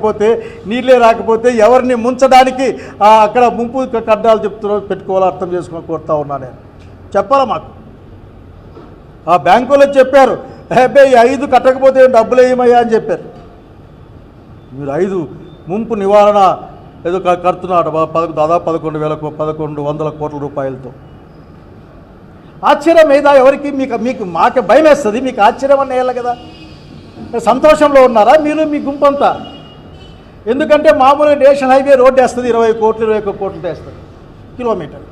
పోతే నీళ్ళే రాకపోతే ఎవరిని ముంచడానికి అక్కడ ముంపు కడ్డాలు చెప్తున్నారు పెట్టుకోవాలో అర్థం చేసుకుని కోరుతా ఉన్నా నేను. చెప్పాలా మాకు? ఆ బ్యాంకులో చెప్పారు, అబ్బాయి 5 కట్టకపోతే డబ్బులు వేయమయ్యా అని చెప్పారు. మీరు 5 ముంపు నివారణ ఏదో కడుతున్నాడు దాదాపు 11,100 కోట్ల రూపాయలతో. ఆశ్చర్యం ఏదా ఎవరికి? మీకు మాకే భయం వేస్తుంది. మీకు ఆశ్చర్యం అన్న వేయాలి కదా. సంతోషంలో ఉన్నారా మీరు మీ గుంపంతా? ఎందుకంటే మామూలుగా నేషనల్ హైవే రోడ్డు వేస్తుంది 20 కోట్లు 21 కోట్లతో వేస్తుంది కిలోమీటర్.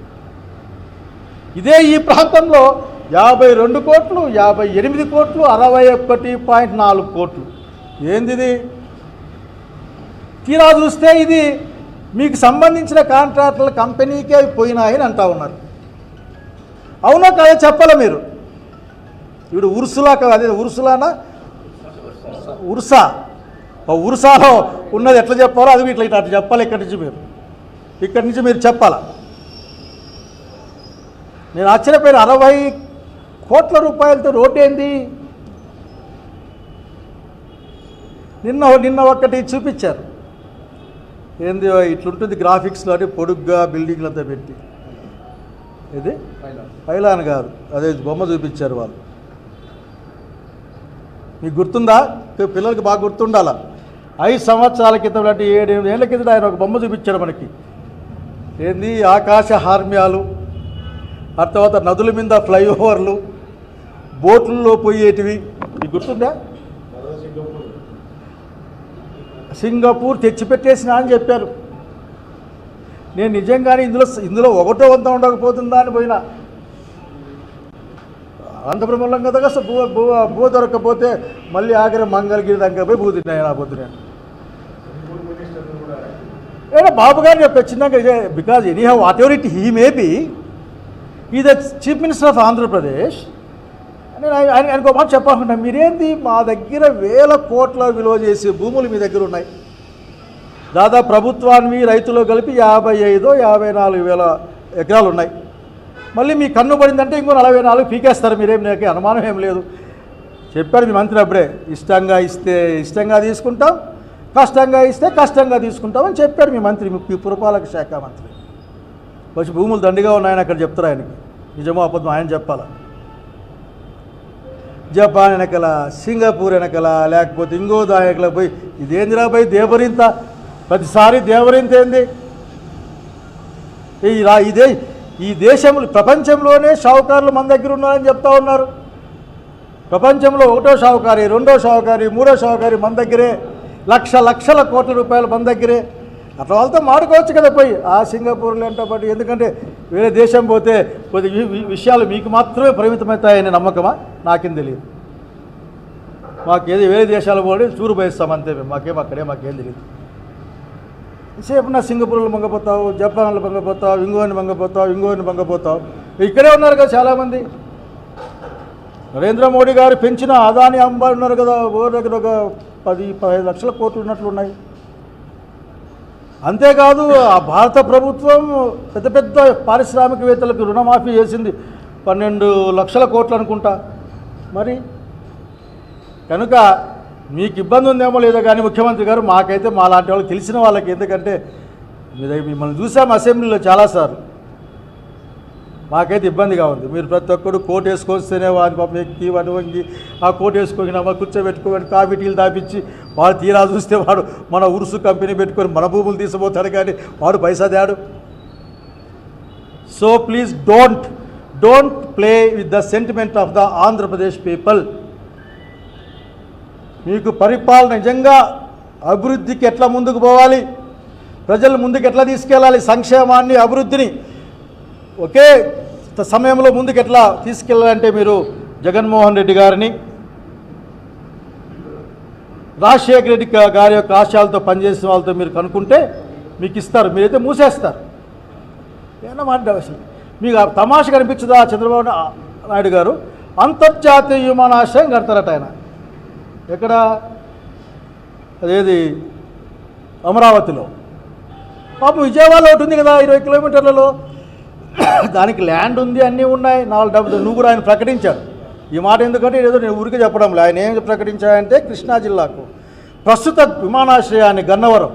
ఇదే ఈ ప్రాంతంలో 52 కోట్లు 58 కోట్లు 61.4 కోట్లు. ఏంది? తీరా చూస్తే ఇది మీకు సంబంధించిన కాంట్రాక్టుల కంపెనీకే పోయినాయని అంటా ఉన్నారు. అవునా కాదా చెప్పాలా మీరు? ఇప్పుడు ఉర్సులా అదే ఉర్సులానా ఉర్సాలో ఉన్నది ఎట్లా చెప్పాలో అది ఇట్లా అట్లా చెప్పాలి. ఇక్కడి నుంచి మీరు చెప్పాలా? నేను ఆశ్చర్యపోయిన 60 కోట్ల రూపాయలతో రోడ్డు ఏంది? నిన్న ఒక్కటి చూపించారు. ఏంది ఇట్లుంటుంది గ్రాఫిక్స్లో అని పొడుగ్గా బిల్డింగ్లంతా పెట్టి. ఇది పైలాన్ గారు అదే బొమ్మ చూపించారు వాళ్ళు. మీకు గుర్తుందా? పిల్లలకి బాగా గుర్తుండాలా. 5 సంవత్సరాల క్రితం అంటే 7-8 ఏళ్ళ కింద ఆయన ఒక బొమ్మ చూపించాడు మనకి. ఏంది ఆకాశ హార్మ్యాలు, ఆ తర్వాత నదుల మీద ఫ్లైఓవర్లు, బోట్లలో పోయేటివి. మీకు గుర్తుందా? సింగపూర్ తెచ్చిపెట్టేసినా అని చెప్పారు. నేను నిజంగానే ఇందులో ఒకటో వంత ఉండకపోతుందా అని పోయినా. అనంతపురం వెళ్ళం కదా, భూ దొరకకపోతే మళ్ళీ ఆఖరి మంగళగిరి దగ్గర పోయి భూ తిన్నాయి నా పొద్దునే. ఏదో బాబు గారు చెప్పారు చిన్నగా, because anyhow whatever it he may be, ఈ the chief minister of Andhra Pradesh. నేను ఆయనకు మాట చెప్పకుండా, మీరేంది మా దగ్గర 1000 కోట్ల విలువ చేసే భూములు మీ దగ్గర ఉన్నాయి. దాదాపు ప్రభుత్వాన్ని రైతులు కలిపి 55-54 వేల ఎకరాలు ఉన్నాయి. మళ్ళీ మీ కన్ను పడిందంటే ఇంకో 44 పీకేస్తారు. మీరేం నాకు అనుమానం ఏం లేదు. చెప్పాడు మీ మంత్రి అప్పుడే, ఇష్టంగా ఇస్తే ఇష్టంగా తీసుకుంటాం, కష్టంగా ఇస్తే కష్టంగా తీసుకుంటామని చెప్పాడు మీ మంత్రి, మీ పురపాలక శాఖ మంత్రి. వచ్చి భూములు దండిగా ఉన్నాయని అక్కడ చెప్తారు ఆయనకి. నిజమో అబద్ధం ఆయన చెప్పాలా. జపాన్ వెనకల, సింగపూర్ వెనకల, లేకపోతే ఇంకో దాయకల పోయి ఇదేందిరా పోయి దేవరింత, ప్రతిసారి దేవరింత ఏంది? ఈ దేశంలో ప్రపంచంలోనే షావుకారులు మన దగ్గర ఉన్నారని చెప్తా ఉన్నారు. ప్రపంచంలో 1వ షావుకారి, 2వ షావుకారి, 3వ షావుకారి మన దగ్గరే, లక్షల కోట్ల రూపాయలు మన దగ్గరే. అట్లా వాళ్ళతో మాడుకోవచ్చు కదా పోయి ఆ సింగపూర్లో ఎంటోపాటు. ఎందుకంటే వేరే దేశం పోతే కొద్ది విషయాలు మీకు మాత్రమే పరిమితమవుతాయనే నమ్మకమా? నాకేం తెలియదు. మాకేది వేరే దేశాలు పోయి చూరు పోయిస్తాం అంతే. మాకేం తెలియదు. సేపు నా సింగపూర్లో మంగపోతావు, జపాన్లో మంగపోతావు, ఇంగోని మంగపోతావు. ఇక్కడే ఉన్నారు కదా చాలామంది. నరేంద్ర మోడీ గారు పెంచిన అదాని అంబానీ ఉన్నారు కదా, ఓ దగ్గర ఒక 10-15 లక్షల కోట్లు ఉన్నట్లున్నాయి. అంతేకాదు ఆ భారత ప్రభుత్వం పెద్ద పారిశ్రామికవేత్తలకు రుణమాఫీ చేసింది 12 లక్షల కోట్లు అనుకుంటా. మరి కనుక మీకు ఇబ్బంది ఉందేమో లేదో కానీ ముఖ్యమంత్రి గారు, మాకైతే మా లాంటి వాళ్ళకి తెలిసిన వాళ్ళకి, ఎందుకంటే మిమ్మల్ని చూసాము అసెంబ్లీలో చాలాసార్లు, మాకైతే ఇబ్బందిగా ఉంది. మీరు ప్రతి ఒక్కరు కోట్ వేసుకొస్తేనే వాడి పాపం ఎక్కి వాడి వంగి ఆ కోట్ వేసుకొని కూర్చోబెట్టుకోని కాఫీ టీలు తాపించి వాడు తీరా చూస్తే వాడు మన ఉరుసు కంపెనీ పెట్టుకొని మన భూములు తీసుకుపోతాడు కానీ వాడు పైసా తేడు. So please don't play with the sentiment of the Andhra Pradesh people. మీకు పరిపాలన నిజంగా అభివృద్ధికి ఎట్లా ముందుకు పోవాలి, ప్రజలు ముందుకు ఎట్లా తీసుకెళ్ళాలి, సంక్షేమాన్ని అభివృద్ధిని ఒకే సమయంలో ముందుకు ఎట్లా తీసుకెళ్ళాలంటే మీరు జగన్మోహన్ రెడ్డి గారిని, రాజశేఖర రెడ్డి గారి యొక్క ఆశయాలతో పనిచేసిన వాళ్ళతో మీరు కనుక్కుంటే మీకు ఇస్తారు. మీరైతే మూసేస్తారు. ఏమన్నా మాట మీకు తమాష కనిపించదా? చంద్రబాబు నాయుడు గారు అంతర్జాతీయ విమానాశ్రయం కడతారట ఆయన. ఎక్కడ? అదేది అమరావతిలో. పాపం విజయవాడలో ఒకటి ఉంది కదా 20 కిలోమీటర్లలో. దానికి ల్యాండ్ ఉంది, అన్నీ ఉన్నాయి, 4 డబ్బులు. నువ్వు కూడా ఆయన ప్రకటించాడు. ఈ మాట ఎందుకంటే ఏదో నేను ఊరికే చెప్పడంలే. ఆయన ఏం ప్రకటించాడంటే కృష్ణా జిల్లాకు ప్రస్తుత విమానాశ్రయాన్ని గన్నవరం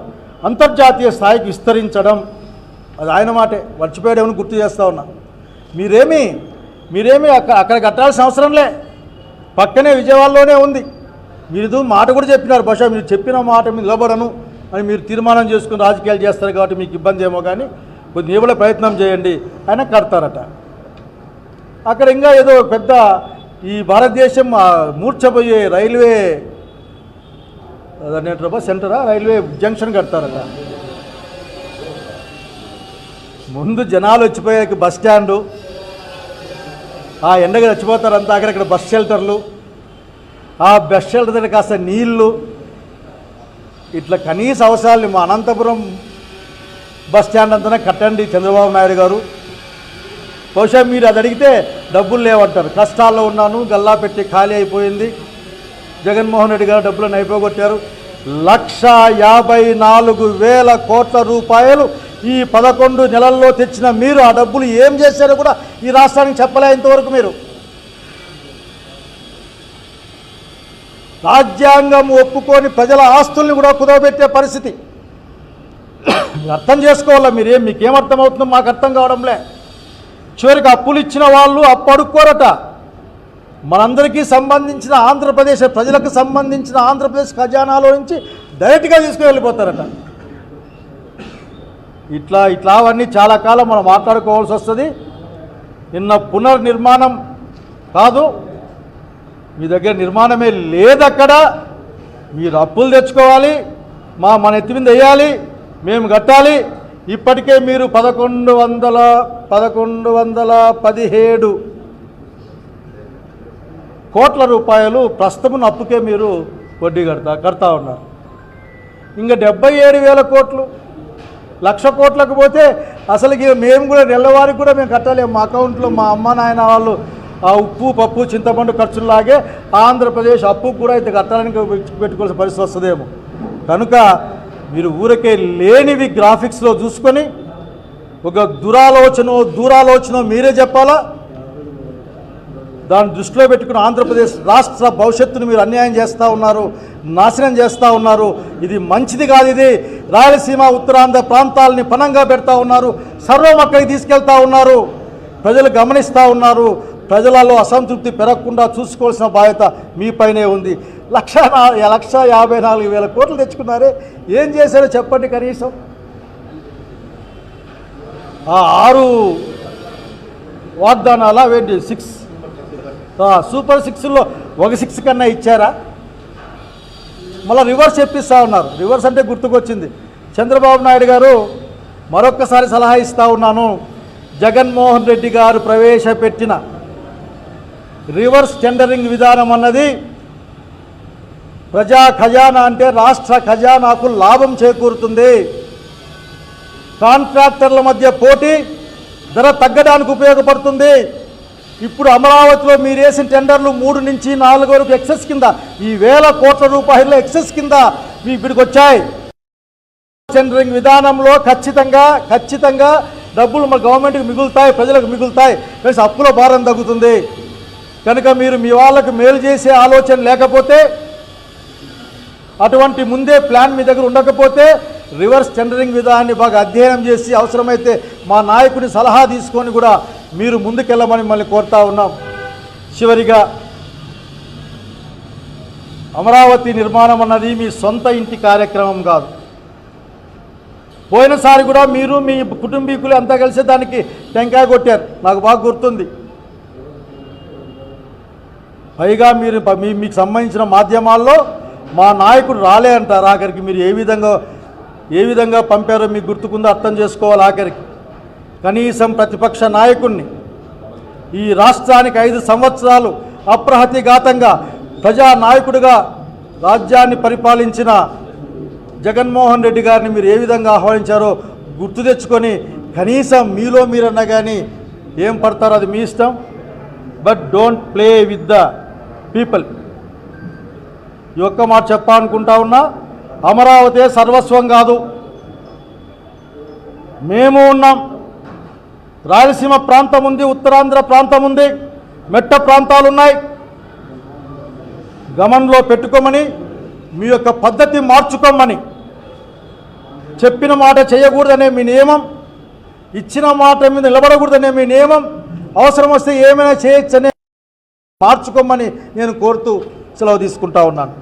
అంతర్జాతీయ స్థాయికి విస్తరించడం, అది ఆయన మాటే, మర్చిపోయాడేమని గుర్తు చేస్తూ ఉన్నా. మీరేమీ అక్కడ కట్టాల్సిన అవసరంలే, పక్కనే విజయవాడలోనే ఉంది. మీరు మాట కూడా చెప్పినారు, బహుశా మీరు చెప్పిన మాట మీద నిలబడను అని మీరు తీర్మానం చేసుకుని రాజకీయాలు చేస్తారు కాబట్టి మీకు ఇబ్బంది ఏమో, కానీ కొద్దిగా ఏమైనా ప్రయత్నం చేయండి, ఆయన కడతారట. అక్కడ ఇంకా ఏదో పెద్ద ఈ భారతదేశం మూర్ఛపోయే రైల్వే అదేంటారా సెంటరా, రైల్వే జంక్షన్ కడతారట. ముందు జనాలు వచ్చిపోయాక బస్ స్టాండు, ఆ ఎండగా చచ్చిపోతారంతా, అక్కడక్కడ బస్ షెల్టర్లు, ఆ బస్ షెల్టర్ దగ్గర కాస్త నీళ్లు, ఇట్లా కనీస అవసరాలు మా అనంతపురం బస్ స్టాండ్ అంతనే కట్టండి చంద్రబాబు నాయుడు గారు. బహుశా మీరు అది అడిగితే డబ్బులు లేవంటారు. కష్టాల్లో ఉన్నాను, గల్లా పెట్టి ఖాళీ అయిపోయింది, జగన్మోహన్ రెడ్డి గారు డబ్బులను అయిపోగొట్టారు. 1,54,000 కోట్ల రూపాయలు ఈ 11 నెలల్లో తెచ్చిన మీరు ఆ డబ్బులు ఏం చేశారో కూడా ఈ రాష్ట్రానికి చెప్పలే ఇంతవరకు. మీరు రాజ్యాంగం ఒప్పుకొని ప్రజల ఆస్తుల్ని కూడా కుదవబెట్టే పరిస్థితి. అర్థం చేసుకోవాలా మీకేమర్థమవుతుందో మాకు అర్థం కావడంలే. చివరికి అప్పులు ఇచ్చిన వాళ్ళు అప్పు అడుక్కోరట. మనందరికీ సంబంధించిన ఆంధ్రప్రదేశ్ ప్రజలకు సంబంధించిన ఆంధ్రప్రదేశ్ ఖజానాలో నుంచి డైరెక్ట్గా తీసుకుని వెళ్ళిపోతారట. ఇట్లా అవన్నీ చాలా కాలం మనం మాట్లాడుకోవాల్సి వస్తుంది. నిన్న పునర్నిర్మాణం కాదు, మీ దగ్గర నిర్మాణమే లేదక్కడ. మీరు అప్పులు తెచ్చుకోవాలి, మన ఎత్తి మీద వేయాలి, మేము కట్టాలి. ఇప్పటికే మీరు 1117 కోట్ల రూపాయలు ప్రస్తుతం అప్పుకే మీరు వడ్డీ కడతా ఉన్నారు. ఇంకా 77,000 కోట్లు, 1,00,000 కోట్లకు పోతే అసలుకి మేము కూడా నెలవారికి కూడా మేము కట్టలేము. మా అకౌంట్లో మా అమ్మ నాయన వాళ్ళు ఆ ఉప్పు పప్పు చింతపండు ఖర్చులాగే ఆంధ్రప్రదేశ్ అప్పు కూడా అయితే కట్టాలని పెట్టుకోవాల్సిన పరిస్థితి వస్తుందేమో. కనుక మీరు ఊరికే లేనివి గ్రాఫిక్స్లో చూసుకొని ఒక దూరాలోచన మీరే చెప్పాలా. దాన్ని దృష్టిలో పెట్టుకుని ఆంధ్రప్రదేశ్ రాష్ట్ర భవిష్యత్తును మీరు అన్యాయం చేస్తూ ఉన్నారు, నాశనం చేస్తూ ఉన్నారు. ఇది మంచిది కాదు. ఇది రాయలసీమ ఉత్తరాంధ్ర ప్రాంతాలని పనంగా పెడతా ఉన్నారు, సర్వం అక్కడికి తీసుకెళ్తా ఉన్నారు. ప్రజలు గమనిస్తూ ఉన్నారు. ప్రజలలో అసంతృప్తి పెరగకుండా చూసుకోవాల్సిన బాధ్యత మీపైనే ఉంది. 1,54,000 కోట్లు తెచ్చుకున్నారే, ఏం చేశారో చెప్పండి. కనీసం ఆ 6 వాగ్దానాల 6 సూపర్ 6లో ఒక 6 కన్నా ఇచ్చారా? మళ్ళీ రివర్స్ చెప్పిస్తూ ఉన్నారు. రివర్స్ అంటే గుర్తుకొచ్చింది, చంద్రబాబు నాయుడు గారు మరొక్కసారి సలహా ఇస్తూ ఉన్నాను. జగన్మోహన్ రెడ్డి గారు ప్రవేశపెట్టిన రివర్స్ టెండరింగ్ విధానం అన్నది ప్రజా ఖజానా అంటే రాష్ట్ర ఖజానాకు లాభం చేకూరుతుంది. కాంట్రాక్టర్ల మధ్య పోటీ, ధర తగ్గడానికి ఉపయోగపడుతుంది. ఇప్పుడు అమరావతిలో మీరు వేసిన టెండర్లు 3 నుంచి 4 వరకు ఎక్సెస్ కింద, ఈ 1,000 కోట్ల రూపాయల ఎక్సెస్ కింద మీ ఇప్పటికి వచ్చాయి. టెండరింగ్ విధానంలో ఖచ్చితంగా డబ్బులు మన గవర్నమెంట్కి మిగులుతాయి, ప్రజలకు మిగులుతాయి, ప్లస్ అప్పుల భారం తగ్గుతుంది. కనుక మీరు మీ వాళ్ళకు మేలు చేసే ఆలోచన లేకపోతే, అటువంటి ముందే ప్లాన్ మీ దగ్గర ఉండకపోతే రివర్స్ టెండరింగ్ విధానాన్ని బాగా అధ్యయనం చేసి అవసరమైతే మా నాయకుని సలహా తీసుకొని కూడా మీరు ముందుకెళ్ళమని మిమ్మల్ని కోరుతా ఉన్నాం. చివరిగా అమరావతి నిర్మాణం అన్నది మీ సొంత ఇంటి కార్యక్రమం కాదు. పోయినసారి కూడా మీరు మీ కుటుంబీకులు అంతా కలిసి దానికి టెంకాయ కొట్టారు, నాకు బాగా గుర్తుంది. పైగా మీకు సంబంధించిన మాధ్యమాల్లో మా నాయకుడు రాలే అంటారు. ఆఖరికి మీరు ఏ విధంగా పంపారో మీకు గుర్తుకుందో అర్థం చేసుకోవాలి. ఆఖరికి కనీసం ప్రతిపక్ష నాయకుడిని, ఈ రాష్ట్రానికి 5 సంవత్సరాలు అప్రహతిఘాతంగా ప్రజానాయకుడిగా రాజ్యాన్ని పరిపాలించిన జగన్మోహన్ రెడ్డి గారిని మీరు ఏ విధంగా ఆహ్వానించారో గుర్తు తెచ్చుకొని కనీసం మీలో మీరన్నా కానీ ఏం పడతారో అది మీ ఇష్టం. But don't play with the people. ఈ ఒక్క మాట చెప్పాలనుకుంటా ఉన్నా, అమరావతి సర్వస్వం కాదు. మేము ఉన్నాం. రాయలసీమ ప్రాంతం ఉంది, ఉత్తరాంధ్ర ప్రాంతం ఉంది, మెట్ట ప్రాంతాలు ఉన్నాయి. గమనంలో పెట్టుకోమని మీ యొక్క పద్ధతి మార్చుకోమని, చెప్పిన మాట చేయకూడదనే మీ నియమం, ఇచ్చిన మాట మీద నిలబడకూడదనే మీ నియమం, అవసరం వస్తే ఏమైనా చేయొచ్చనే మార్చుకోమని నేను కోరుతూ సెలవు తీసుకుంటా ఉన్నాను.